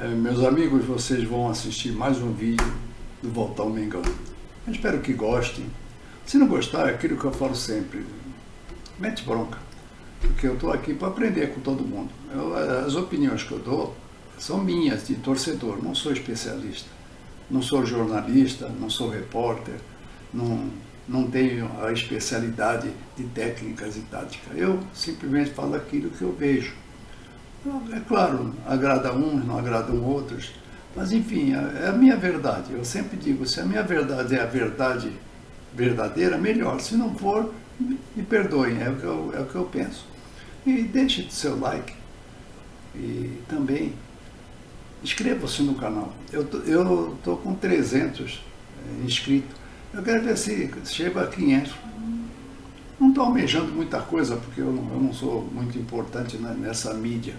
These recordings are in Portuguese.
Meus amigos, vocês vão assistir mais um vídeo do Voltar ao Mengão. Eu espero que gostem. Se não gostar, é aquilo que eu falo sempre. Mete bronca. Porque eu estou aqui para aprender com todo mundo. As opiniões que eu dou são minhas, de torcedor. Não sou especialista. Não sou jornalista, não sou repórter. Não tenho a especialidade de técnicas e táticas. Eu simplesmente falo aquilo que eu vejo. É claro, agrada uns, não agradam outros, mas enfim, é a minha verdade. Eu sempre digo, se a minha verdade é a verdade verdadeira, melhor. Se não for, me perdoem, é o que eu penso. E deixe o seu like e também inscreva-se no canal. Eu estou com 300 inscritos. Eu quero ver se chega a 500. Não estou almejando muita coisa, porque eu não sou muito importante nessa mídia.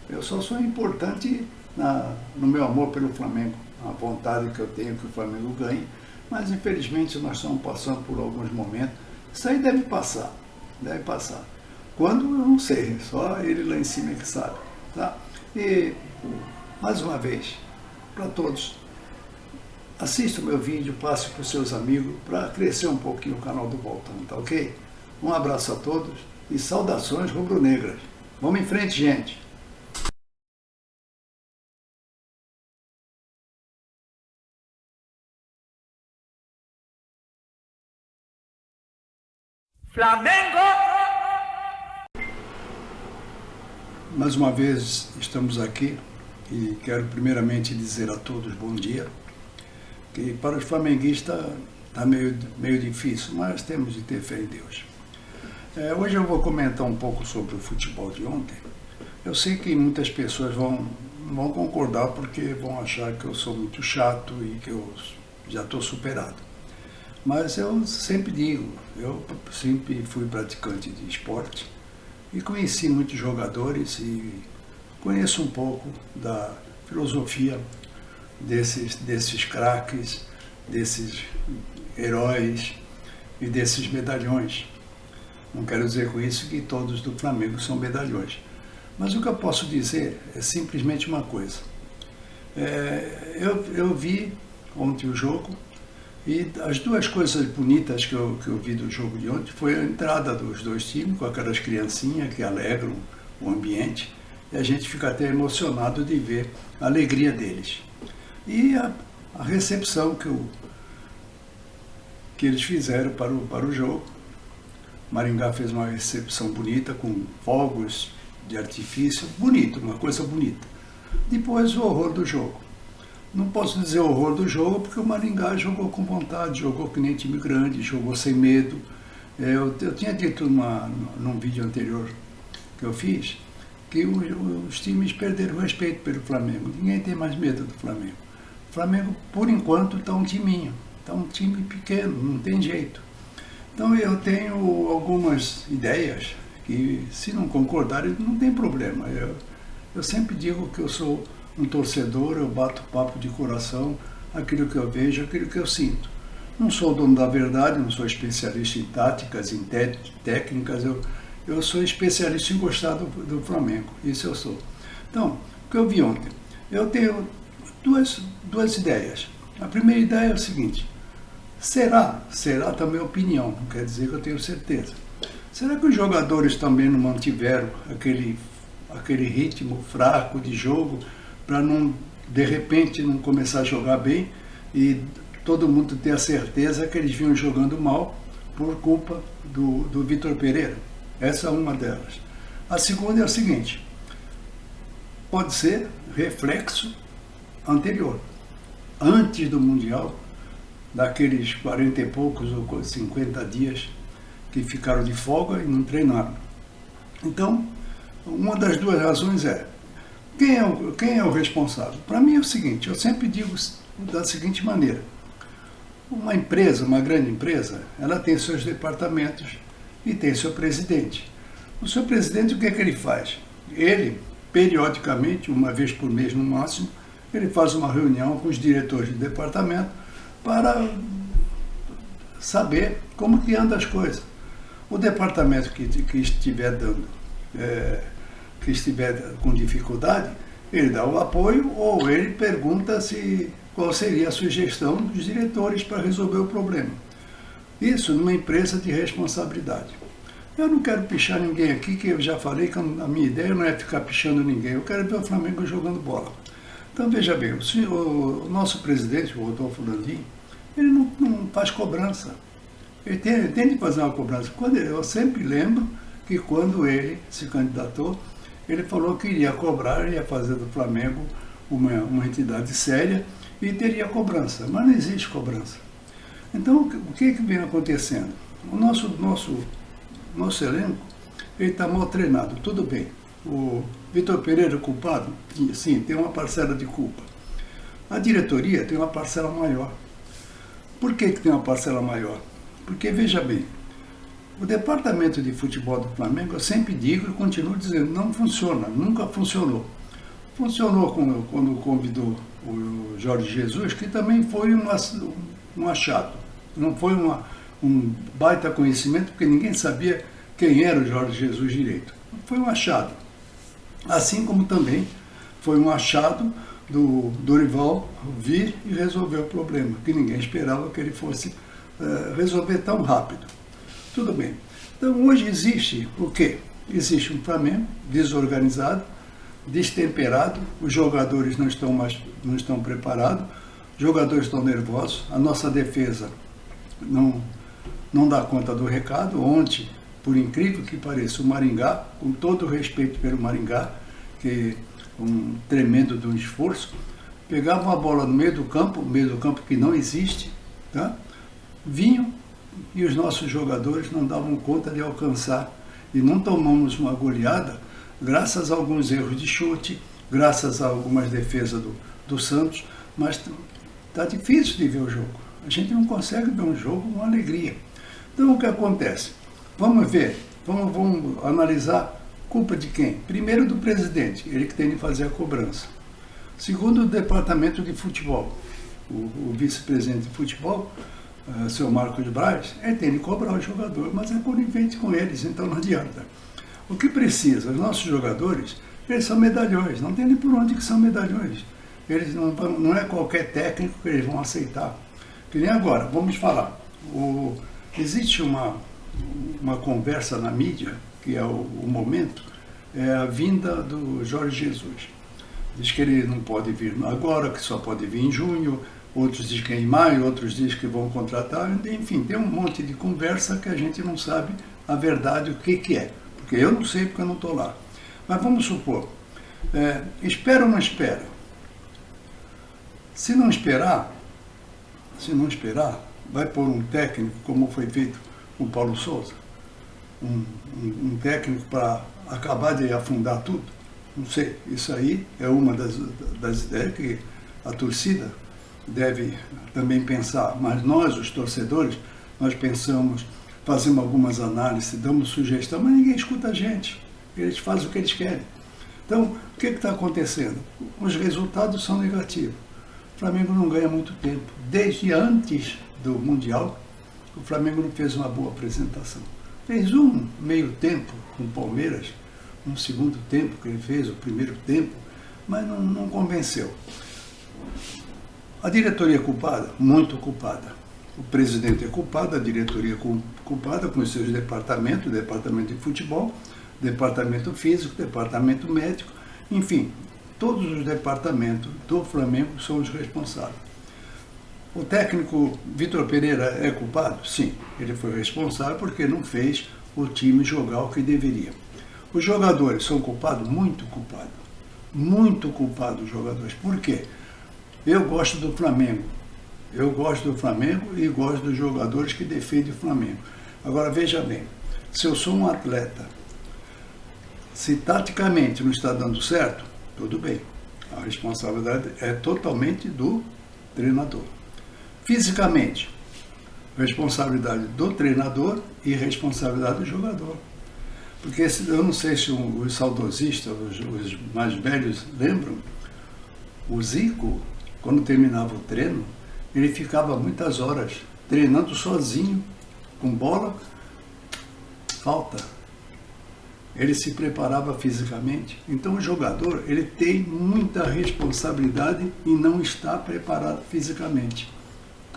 Eu só sou importante no meu amor pelo Flamengo, a vontade que eu tenho que o Flamengo ganhe, mas infelizmente nós estamos passando por alguns momentos. Isso aí deve passar. Quando, eu não sei, só ele lá em cima que sabe. Tá? E, mais uma vez, para todos, assista o meu vídeo, passe para os seus amigos, para crescer um pouquinho o canal do Voltando, tá ok? Um abraço a todos e saudações rubro-negras. Vamos em frente, gente! Flamengo! Mais uma vez estamos aqui e quero primeiramente dizer a todos bom dia, que para os flamenguistas está meio difícil, mas temos de ter fé em Deus. Hoje eu vou comentar um pouco sobre o futebol de ontem. Eu sei que muitas pessoas vão concordar porque vão achar que eu sou muito chato e que eu já estou superado. Mas eu sempre digo, eu sempre fui praticante de esporte e conheci muitos jogadores e conheço um pouco da filosofia desses craques, desses heróis e desses medalhões. Não quero dizer com isso que todos do Flamengo são medalhões. Mas o que eu posso dizer é simplesmente uma coisa. Eu vi ontem o jogo e as duas coisas bonitas que eu vi do jogo de ontem foi a entrada dos dois times, com aquelas criancinhas que alegram o ambiente, e a gente fica até emocionado de ver a alegria deles. E a recepção que eles fizeram para o jogo. Maringá fez uma recepção bonita, com fogos de artifício, bonito, uma coisa bonita. Depois o horror do jogo. Não posso dizer o horror do jogo, porque o Maringá jogou com vontade, jogou que nem time grande, jogou sem medo. Eu tinha dito num vídeo anterior que eu fiz, que os times perderam o respeito pelo Flamengo. Ninguém tem mais medo do Flamengo. O Flamengo, por enquanto, está um timinho, está um time pequeno, não tem jeito. Então eu tenho algumas ideias que, se não concordarem, não tem problema. Eu sempre digo que eu sou um torcedor, eu bato papo de coração, aquilo que eu vejo, aquilo que eu sinto. Não sou dono da verdade, não sou especialista em táticas, em técnicas, eu sou especialista em gostar do Flamengo, isso eu sou. Então, o que eu vi ontem? Eu tenho duas ideias. A primeira ideia é o seguinte: será também opinião, não quer dizer que eu tenho certeza. Será que os jogadores também não mantiveram aquele ritmo fraco de jogo para não, de repente, não começar a jogar bem e todo mundo ter a certeza que eles vinham jogando mal por culpa do Vitor Pereira? Essa é uma delas. A segunda é o seguinte: pode ser reflexo anterior, antes do Mundial, daqueles 40 e poucos ou 50 dias que ficaram de folga e não treinaram. Então, uma das duas razões é: quem é o responsável? Para mim é o seguinte, eu sempre digo da seguinte maneira: uma empresa, uma grande empresa, ela tem seus departamentos e tem seu presidente. O seu presidente, o que é que ele faz? Ele, periodicamente, uma vez por mês no máximo, ele faz uma reunião com os diretores de departamento para saber como que andam as coisas. O departamento que estiver com dificuldade, Ele dá o apoio ou ele pergunta qual seria a sugestão dos diretores para resolver o problema. Isso numa empresa de responsabilidade. Eu não quero pichar ninguém aqui, que eu já falei que a minha ideia não é ficar pichando ninguém, eu quero ver o Flamengo jogando bola. Então veja bem, o nosso presidente, o Rodolfo Landim, ele não faz cobrança. Ele tem de fazer uma cobrança. Eu sempre lembro que quando ele se candidatou, ele falou que iria cobrar, iria fazer do Flamengo uma entidade séria e teria cobrança, mas não existe cobrança. Então, o que vem acontecendo? O nosso elenco, ele está mal treinado, tudo bem. O Vitor Pereira é culpado? Sim, tem uma parcela de culpa. A diretoria tem uma parcela maior. Por que tem uma parcela maior? Porque, veja bem, o departamento de futebol do Flamengo, eu sempre digo e continuo dizendo, não funciona, nunca funcionou. Funcionou quando convidou o Jorge Jesus, que também foi um achado. Não foi um baita conhecimento, porque ninguém sabia quem era o Jorge Jesus direito. Foi um achado. Assim como também foi um achado do Dorival vir e resolver o problema, que ninguém esperava que ele fosse resolver tão rápido. Tudo bem. Então hoje existe o quê? Existe um Flamengo desorganizado, destemperado, os jogadores não estão preparados, os jogadores estão nervosos, a nossa defesa não dá conta do recado. Ontem, por incrível que pareça, o Maringá, com todo o respeito pelo Maringá, que é um tremendo de um esforço, pegava uma bola no meio do campo que não existe, tá? Vinham e os nossos jogadores não davam conta de alcançar. E não tomamos uma goleada graças a alguns erros de chute, graças a algumas defesas do Santos, mas está difícil de ver o jogo. A gente não consegue ver um jogo com alegria. Então o que acontece? Vamos ver, vamos analisar culpa de quem? Primeiro do presidente, ele que tem de fazer a cobrança. Segundo, o departamento de futebol. O vice-presidente de futebol, seu Marcos Braz, ele tem de cobrar o jogador, mas é conivente com eles, então não adianta. O que precisa? Os nossos jogadores, eles são medalhões, não tem nem por onde que são medalhões. Eles não é qualquer técnico que eles vão aceitar. Que nem agora, vamos falar. Existe uma conversa na mídia, que é o momento, é a vinda do Jorge Jesus. Diz que ele não pode vir agora, que só pode vir em junho, outros dizem que é em maio, outros dizem que vão contratar, enfim, tem um monte de conversa que a gente não sabe a verdade, o que é. Porque eu não sei, porque eu não estou lá. Mas vamos supor, espera ou não espera? Se não esperar, vai pôr um técnico, como foi feito com o Paulo Souza, um técnico para acabar de afundar tudo. Não sei, isso aí é uma das ideias que a torcida deve também pensar, mas nós, os torcedores, nós pensamos, fazemos algumas análises, damos sugestão, mas ninguém escuta a gente, eles fazem o que eles querem. Então, o que está acontecendo? Os resultados são negativos. O Flamengo não ganha muito tempo. Desde antes do Mundial, o Flamengo não fez uma boa apresentação. Fez um meio tempo com o Palmeiras, um segundo tempo que ele fez, o primeiro tempo, mas não convenceu. A diretoria é culpada? Muito culpada. O presidente é culpado, a diretoria é culpada com os seus departamentos, departamento de futebol, departamento físico, departamento médico, enfim, todos os departamentos do Flamengo são os responsáveis. O técnico Vitor Pereira é culpado? Sim, ele foi responsável porque não fez o time jogar o que deveria. Os jogadores são culpados? Muito culpados. Muito culpados os jogadores. Por quê? Eu gosto do Flamengo. Eu gosto do Flamengo e gosto dos jogadores que defendem o Flamengo. Agora, veja bem, se eu sou um atleta, se taticamente não está dando certo, tudo bem. A responsabilidade é totalmente do treinador. Fisicamente, responsabilidade do treinador e responsabilidade do jogador. Porque eu não sei se os saudosistas, os mais velhos lembram, o Zico, quando terminava o treino, ele ficava muitas horas treinando sozinho, com bola, falta. ele se preparava fisicamente. Então o jogador, ele tem muita responsabilidade em não estar preparado fisicamente.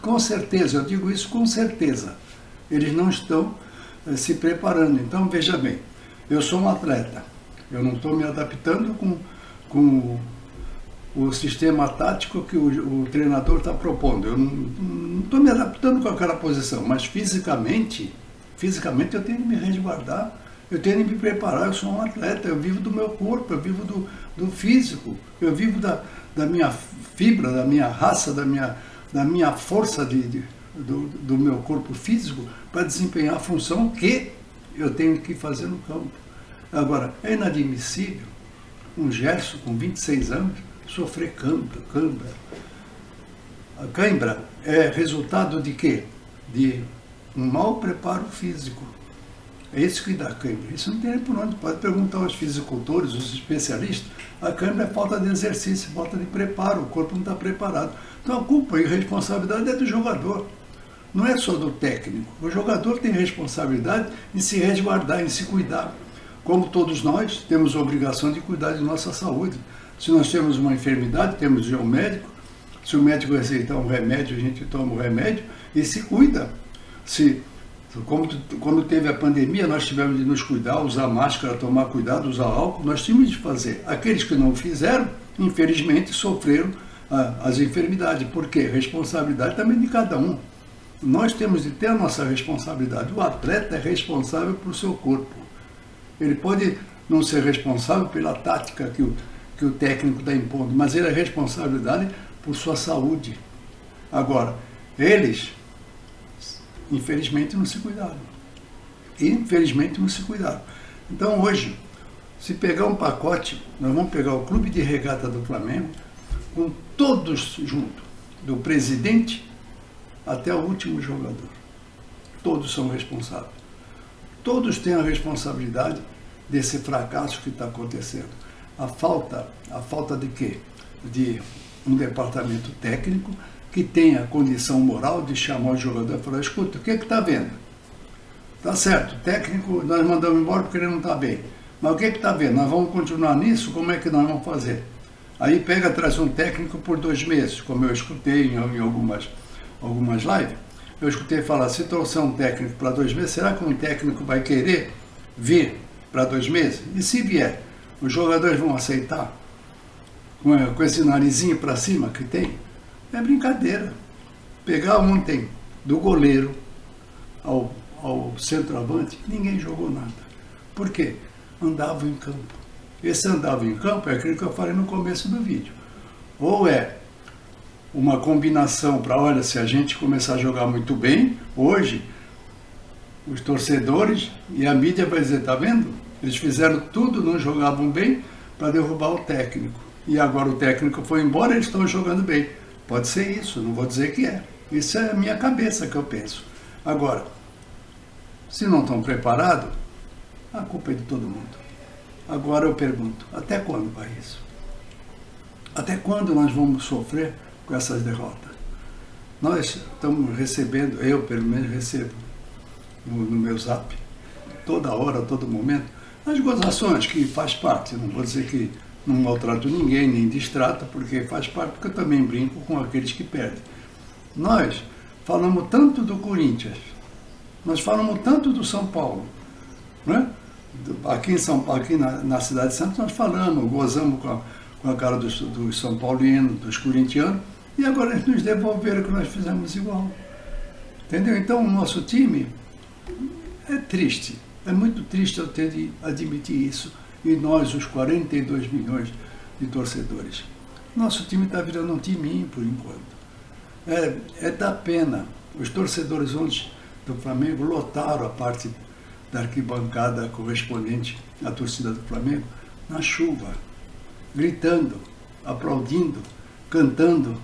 Com certeza, eu digo isso com certeza, eles não estão se preparando. Então veja bem, eu sou um atleta, eu não estou me adaptando com o sistema tático que o treinador está propondo. Eu não estou me adaptando com aquela posição, mas fisicamente eu tenho que me resguardar, eu tenho que me preparar. Eu sou um atleta, eu vivo do meu corpo, eu vivo do físico, eu vivo da minha fibra, da minha raça, da minha força do meu corpo físico para desempenhar a função que eu tenho que fazer no campo. Agora, é inadmissível um Gerson com 26 anos sofrer cãibra. A cãibra é resultado de quê? De um mau preparo físico. É isso que dá cãibra. Isso não tem nem por onde. Pode perguntar aos fisicultores, os especialistas. A cãibra é falta de exercício, falta de preparo. O corpo não está preparado. Então a culpa e a responsabilidade é do jogador. Não é só do técnico. O jogador tem responsabilidade em se resguardar, em se cuidar. Como todos nós temos a obrigação de cuidar de nossa saúde. Se nós temos uma enfermidade, temos de ir ao médico. Se o médico receitar um remédio, a gente toma o remédio e se cuida. Quando teve a pandemia, nós tivemos de nos cuidar, usar máscara, tomar cuidado, usar álcool, nós tínhamos de fazer. Aqueles que não fizeram, infelizmente, sofreram as enfermidades. Por quê? Responsabilidade também de cada um. Nós temos de ter a nossa responsabilidade. O atleta é responsável por seu corpo. Ele pode não ser responsável pela tática que o técnico está impondo, mas ele é responsabilidade por sua saúde. Agora, eles, infelizmente, não se cuidaram. Infelizmente, não se cuidaram. Então, hoje, se pegar um pacote, nós vamos pegar o Clube de Regata do Flamengo, com todos juntos, do presidente até o último jogador. Todos são responsáveis. Todos têm a responsabilidade desse fracasso que está acontecendo. A falta de quê? De um departamento técnico que tenha a condição moral de chamar o jogador e falar: escuta, o que está vendo? Tá certo, o técnico nós mandamos embora porque ele não está bem. Mas o que está vendo? Nós vamos continuar nisso? Como é que nós vamos fazer? Aí pega, traz um técnico por 2 meses, como eu escutei em algumas lives. Eu escutei falar: se trouxer um técnico para 2 meses, será que um técnico vai querer vir para 2 meses? E se vier, os jogadores vão aceitar? Com esse narizinho para cima que tem? É brincadeira. Pegar ontem do goleiro ao centroavante, ninguém jogou nada. Por quê? Andavam em campo. Esse andava em campo é aquilo que eu falei no começo do vídeo. Ou é uma combinação para, olha, se a gente começar a jogar muito bem, hoje, os torcedores e a mídia vai dizer: tá vendo? Eles fizeram tudo, não jogavam bem, para derrubar o técnico. E agora o técnico foi embora, eles estão jogando bem. Pode ser isso, não vou dizer que é. Isso é a minha cabeça que eu penso. Agora, se não estão preparados, a culpa é de todo mundo. Agora eu pergunto: até quando vai isso? Até quando nós vamos sofrer com essas derrotas? Nós estamos recebendo, eu pelo menos recebo no meu zap, toda hora, todo momento, as gozações, que faz parte. Não vou dizer que não maltrato ninguém, nem distrato, porque faz parte, porque eu também brinco com aqueles que perdem. Nós falamos tanto do Corinthians, nós falamos tanto do São Paulo, né? Aqui na cidade de Santos nós falamos, gozamos com a cara dos São Paulinos, dos corintianos, e agora eles nos devolveram que nós fizemos igual. Entendeu? Então o nosso time é triste, é muito triste eu ter de admitir isso, e nós, os 42 milhões de torcedores. Nosso time está virando um timinho por enquanto. É da pena. Os torcedores ontem do Flamengo lotaram a parte da arquibancada correspondente à torcida do Flamengo na chuva, gritando, aplaudindo, cantando,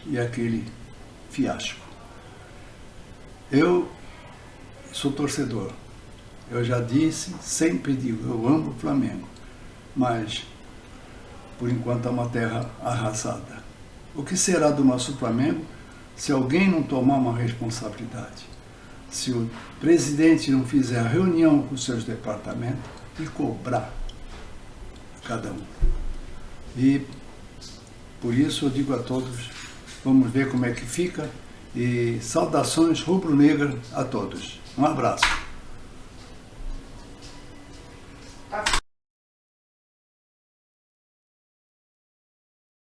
e aquele fiasco. Eu sou torcedor, eu já disse, sempre digo, eu amo o Flamengo, mas por enquanto é uma terra arrasada. O que será do nosso Flamengo se alguém não tomar uma responsabilidade? se o presidente não fizer a reunião com os seus departamentos e cobrar cada um. E por isso eu digo a todos, vamos ver como é que fica, e saudações rubro-negras a todos. Um abraço.